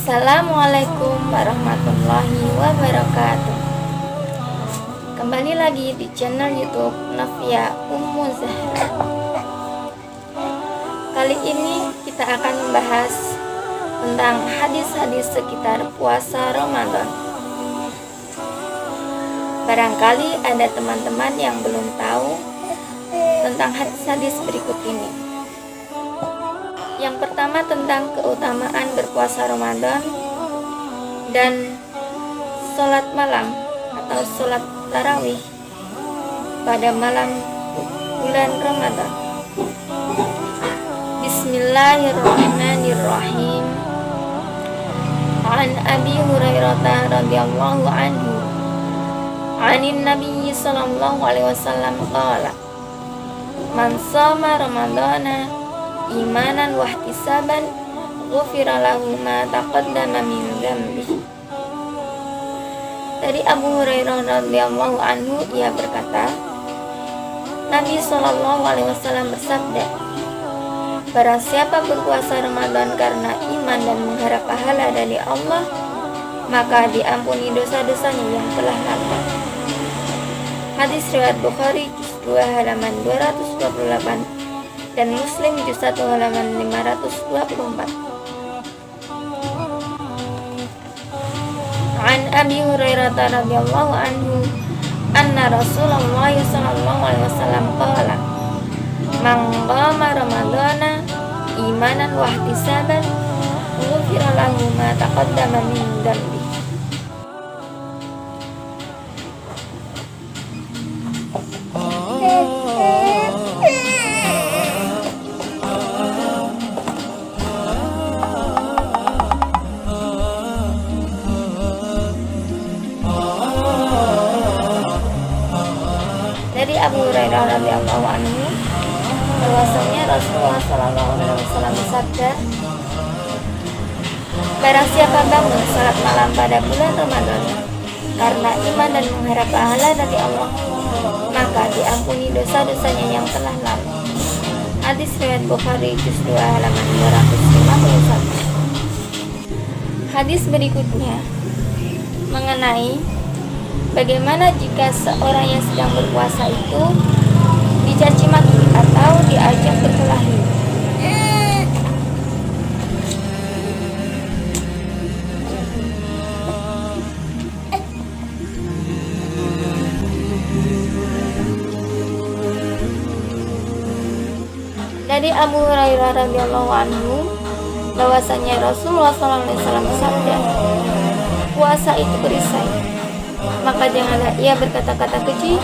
Assalamualaikum warahmatullahi wabarakatuh. Kembali lagi di channel YouTube Novia Ummu Zahra. Kali ini kita akan membahas tentang hadis-hadis sekitar puasa Ramadan. Barangkali ada teman-teman yang belum tahu tentang hadis-hadis berikut ini. Yang pertama tentang keutamaan berpuasa Ramadan dan sholat malam atau sholat tarawih pada malam bulan Ramadan. Bismillahirrahmanirrahim. An Abi Hurairah radhiyallahu anhu, anin Nabi sallallahu alaihi wasallam qala, man shoma Ramadana imanan wahtisaban ghufira lahu ma taqaddama min dzambi. Dari Abu Hurairah radhiyallahu anhu, ia berkata, Nabi sallallahu alaihi wasallam bersabda, barang siapa berpuasa Ramadan karena iman dan mengharap pahala dari Allah, maka diampuni dosa-dosanya yang telah lalu. Hadis riwayat Bukhari juz 2 halaman 228 dan Muslim juz 1 halaman 524. An Abi Hurairah radhiyallahu anhu anna Rasulullah sallallahu alaihi wasallam qala, man qama ramadhana imanan wa ihtisaban ghufira lahu ma taqaddama min dhanbi. Dari Abu Hurairah radhiyallahu anhu, bahwasanya Rasulullah sallallahu alaihi wasallam bersabda, barang siapa bangun salat malam pada bulan Ramadan karena iman dan mengharap pahala dari Allah, maka diampuni dosa-dosanya yang telah lalu. Hadis riwayat Bukhari juz 2 halaman 251. Hadis berikutnya mengenai bagaimana jika seorang yang sedang berpuasa itu dicaci maki atau diajak berkelahi. Dari Abu Hurairah radhiyallahu anhu, bahwasanya Rasulullah SAW bersabda, puasa itu perisai, maka janganlah ia berkata-kata keji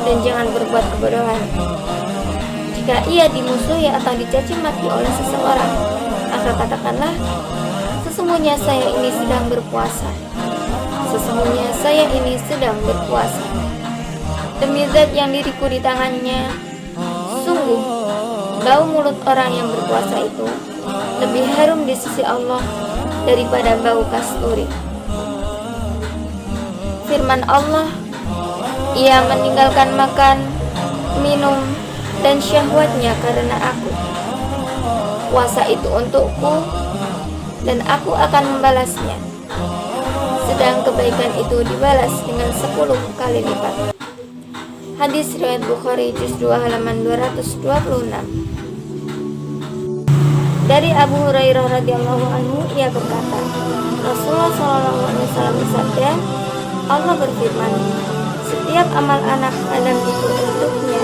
dan jangan berbuat kebodohan. Jika ia dimusuhi atau dicaci maki oleh seseorang, maka katakanlah, sesungguhnya saya ini sedang berpuasa. Sesungguhnya saya ini sedang berpuasa. Demi zat yang diriku di tangannya, sungguh bau mulut orang yang berpuasa itu lebih harum di sisi Allah daripada bau kasturi. Firman Allah, ia meninggalkan makan, minum, dan syahwatnya karena aku. Puasa itu untukku, dan aku akan membalasnya. Sedang kebaikan itu dibalas dengan 10 kali lipat. Hadis riwayat Bukhari juz 2 halaman 226. Dari Abu Hurairah radhiyallahu anhu, ia berkata, Rasulullah SAW bersabda, Allah berfirman, setiap amal anak Adam itu untuknya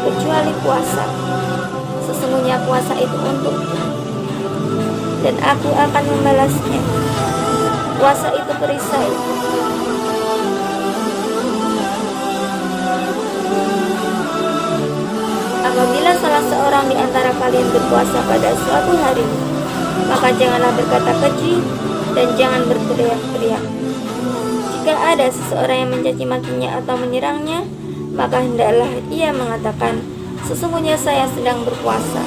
kecuali puasa. Sesungguhnya puasa itu untukku, dan aku akan membalasnya. Puasa itu perisai. Apabila salah seorang di antara kalian berpuasa pada suatu hari, maka janganlah berkata keji dan jangan berteriak-teriak. Jika ada seseorang yang mencaci makinya atau menyerangnya, maka hendaklah ia mengatakan, sesungguhnya saya sedang berpuasa.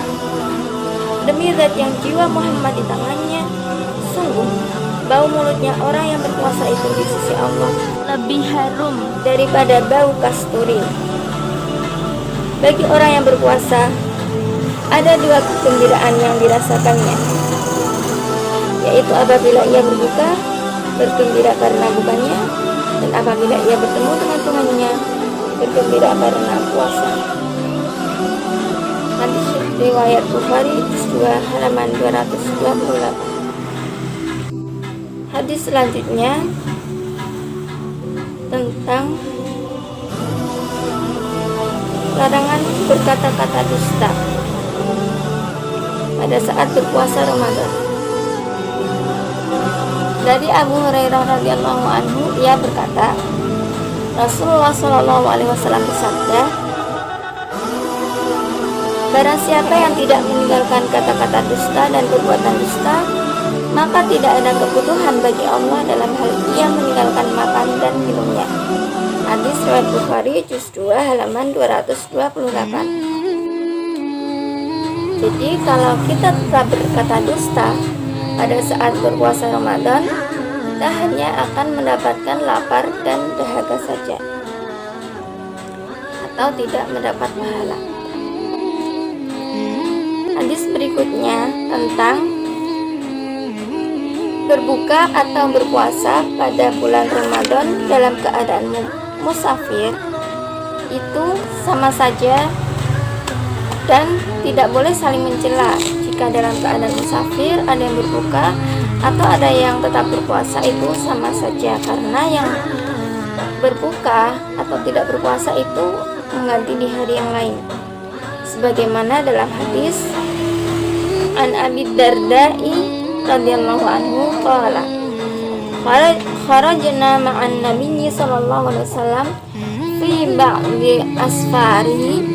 Demi zat yang jiwa Muhammad di tangannya, sungguh bau mulutnya orang yang berpuasa itu di sisi Allah lebih harum daripada bau kasturi. Bagi orang yang berpuasa, ada dua kegembiraan yang dirasakannya, yaitu apabila ia berbuka, bergembira karena bukanya, dan apabila ia bertemu dengan Tuhannya, bergembira karena puasa. Hadis riwayat Bukhari juz 2 halaman 228. Hadis selanjutnya tentang larangan berkata-kata dusta pada saat berpuasa Ramadan. Dari Abu Hurairah radhiyallahu anhu, ia berkata, Rasulullah Shallallahu alaihi wasallam bersabda, barang siapa yang tidak meninggalkan kata-kata dusta dan perbuatan dusta, maka tidak ada kebutuhan bagi Allah dalam hal ia meninggalkan makan dan minumnya. Hadis riwayat Bukhari juz 2 halaman 228. Jadi kalau kita tetap berkata dusta pada saat berpuasa Ramadan, kita hanya akan mendapatkan lapar dan dahaga saja, atau tidak mendapat pahala. Hadis berikutnya tentang berbuka atau berpuasa pada bulan Ramadan dalam keadaan musafir itu sama saja dan tidak boleh saling mencela. Jika dalam keadaan musafir ada yang berbuka atau ada yang tetap berpuasa, itu sama saja, karena yang berbuka atau tidak berpuasa itu mengganti di hari yang lain, sebagaimana dalam hadis An Abi Darda'i radhiyallahu anhu qala kharajna ma'an nabiyyi sallallahu alaihi wasallam fi ba'di asfarihi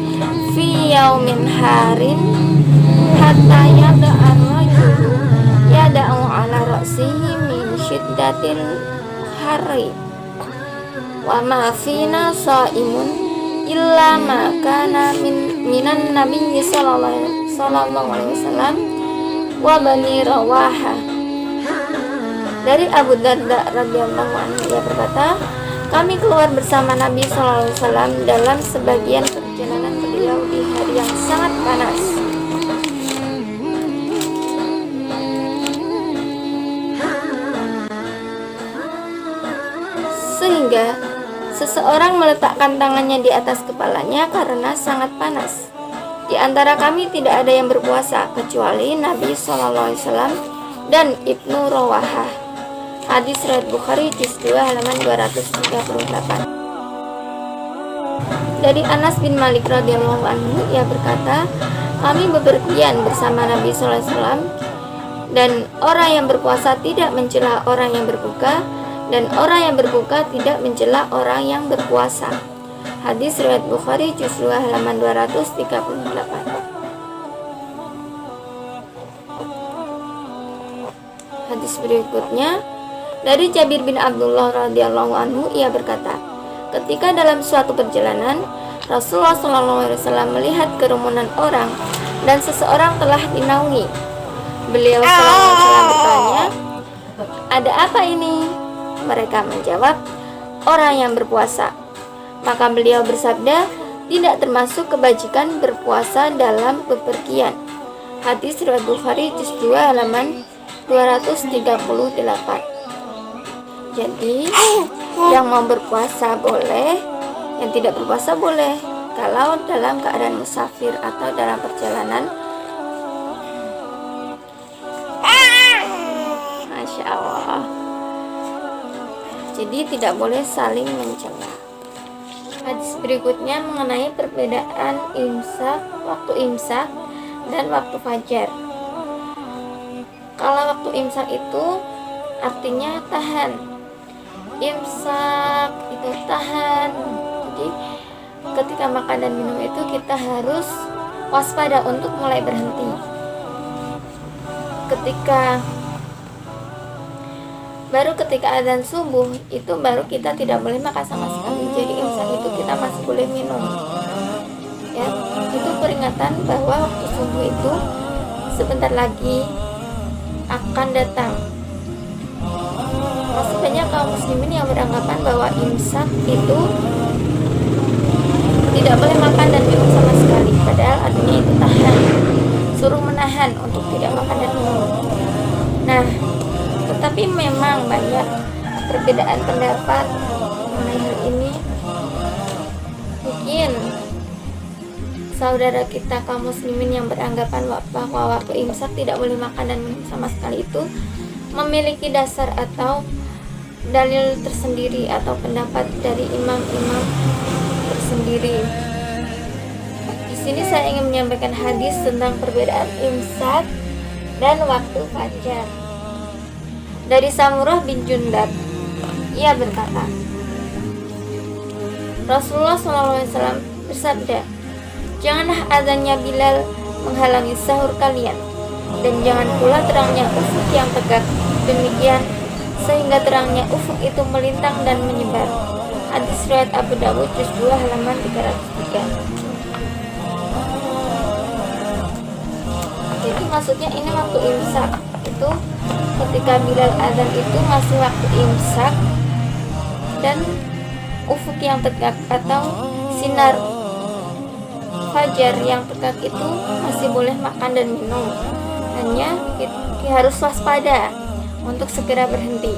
fi yaumin harin hatta yada'ar rajulu yada'u ala ra'sihi min syiddatil hari wa ma fina sa'imun illa ma kana minan nabiyyi sallallahu alaihi wasallam wa bani Rawaha. Dari Abu Darda radhiyallahu anhu, ia berkata, kami keluar bersama Nabi sallallahu alaihi wasallam dalam sebagian perjalanan beliau di hari yang sangat panas. Sehingga seseorang meletakkan tangannya di atas kepalanya karena sangat panas. Di antara kami tidak ada yang berpuasa kecuali Nabi sallallahu alaihi wasallam dan Ibnu Rawahah. Hadis riwayat Bukhari juz 2 halaman 238. Dari Anas bin Malik radhiyallahu anhu, ia berkata, kami bepergian bersama Nabi sallallahu alaihi wasallam dan orang yang berpuasa tidak mencela orang yang berbuka dan orang yang berbuka tidak mencela orang yang berpuasa. Hadis riwayat Bukhari juz 2 halaman 238. Hadis berikutnya dari Jabir bin Abdullah radhiyallahu anhu, ia berkata, ketika dalam suatu perjalanan Rasulullah sallallahu alaihi wasallam melihat kerumunan orang dan seseorang telah dinaungi. Beliau sallallahu alaihi wasallam bertanya, ada apa ini? Mereka menjawab, orang yang berpuasa. Maka beliau bersabda, tidak termasuk kebajikan berpuasa dalam bepergian. Hadis riwayat Bukhari juz 2 halaman 238. Jadi yang mau berpuasa boleh, yang tidak berpuasa boleh kalau dalam keadaan musafir atau dalam perjalanan. Masya Allah. Jadi tidak boleh saling mencela. Hadis berikutnya mengenai perbedaan waktu imsak dan waktu fajar. Kalau waktu imsak itu artinya tahan. Imsak itu tahan. Jadi ketika makan dan minum itu kita harus waspada untuk mulai berhenti. Ketika adzan subuh itu baru kita tidak boleh makan sama sekali. Jadi imsak itu kita masih boleh minum. Ya, itu peringatan bahwa waktu subuh itu sebentar lagi akan datang. Masih banyak kaum muslimin yang beranggapan bahwa imsak itu tidak boleh makan dan minum sama sekali, padahal artinya itu tahan, suruh menahan untuk tidak makan dan minum. Nah, Tetapi memang banyak perbedaan pendapat mengenai hal ini. Mungkin saudara kita kaum muslimin yang beranggapan bahwa waktu imsak tidak boleh makan dan minum sama sekali itu memiliki dasar atau dalil tersendiri atau pendapat dari imam-imam tersendiri. Di sini saya ingin menyampaikan hadis tentang perbedaan imsak dan waktu fajar. Dari Samurah bin Jundab, ia berkata, Rasulullah SAW bersabda, janganlah azannya Bilal menghalangi sahur kalian, dan jangan pula terangnya ufuk yang tegak demikian sehingga terangnya ufuk itu melintang dan menyebar. Hadis riwayat Abu Dawud juz 2 halaman 303. Jadi maksudnya ini waktu imsak itu ketika Bilal azan itu masih waktu imsak dan ufuk yang tegak atau sinar fajar yang tegak itu masih boleh makan dan minum. Hanya kita harus waspada untuk segera berhenti.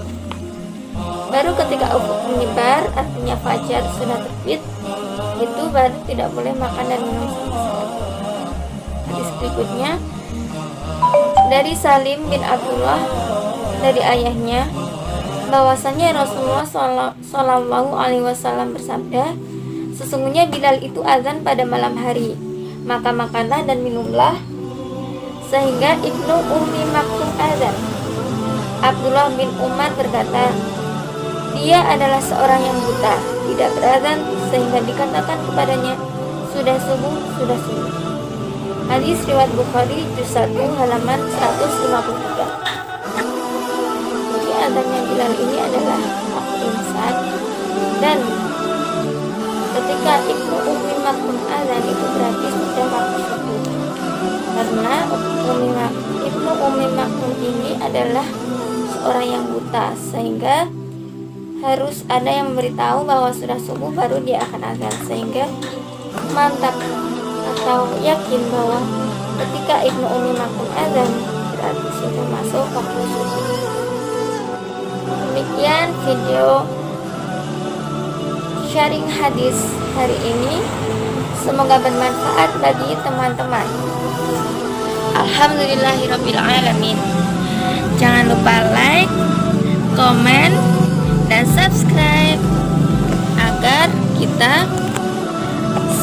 Baru ketika ufuk menyebar artinya fajar sudah terbit, itu baru tidak boleh makan dan minum sama sekali. Hadis berikutnya dari Salim bin Abdullah dari ayahnya bahwasanya Rasulullah Shallallahu Alaihi Wasallam bersabda, sesungguhnya Bilal itu azan pada malam hari, maka makanlah dan minumlah sehingga Ibnu Ummi Maktum azan. Abdullah bin Umar berkata, dia adalah seorang yang buta, tidak berazan sehingga dikatakan kepadanya, sudah subuh, sudah subuh. Hadis riwayat Bukhari juz 1 halaman 153. Jadi azannya Bilal ini adalah waktu imsak, dan ketika Ibnu Ummi Maktum azan itu berarti sudah waktu subuh. Karena Ibnu Ummi Maktum ini adalah seorang yang buta, sehingga harus ada yang memberitahu bahwa sudah subuh baru dia akan azan, sehingga mantap atau yakin bahwa ketika Ibnu Ummi Maktum azan berarti sudah masuk waktu subuh. Demikian video sharing hadis hari ini, semoga bermanfaat bagi teman-teman. Alhamdulillahirabbil alamin. Jangan lupa like, komen, dan subscribe agar kita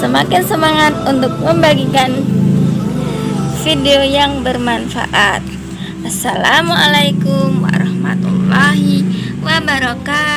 semakin semangat untuk membagikan video yang bermanfaat. Assalamualaikum warahmatullahi wabarakatuh.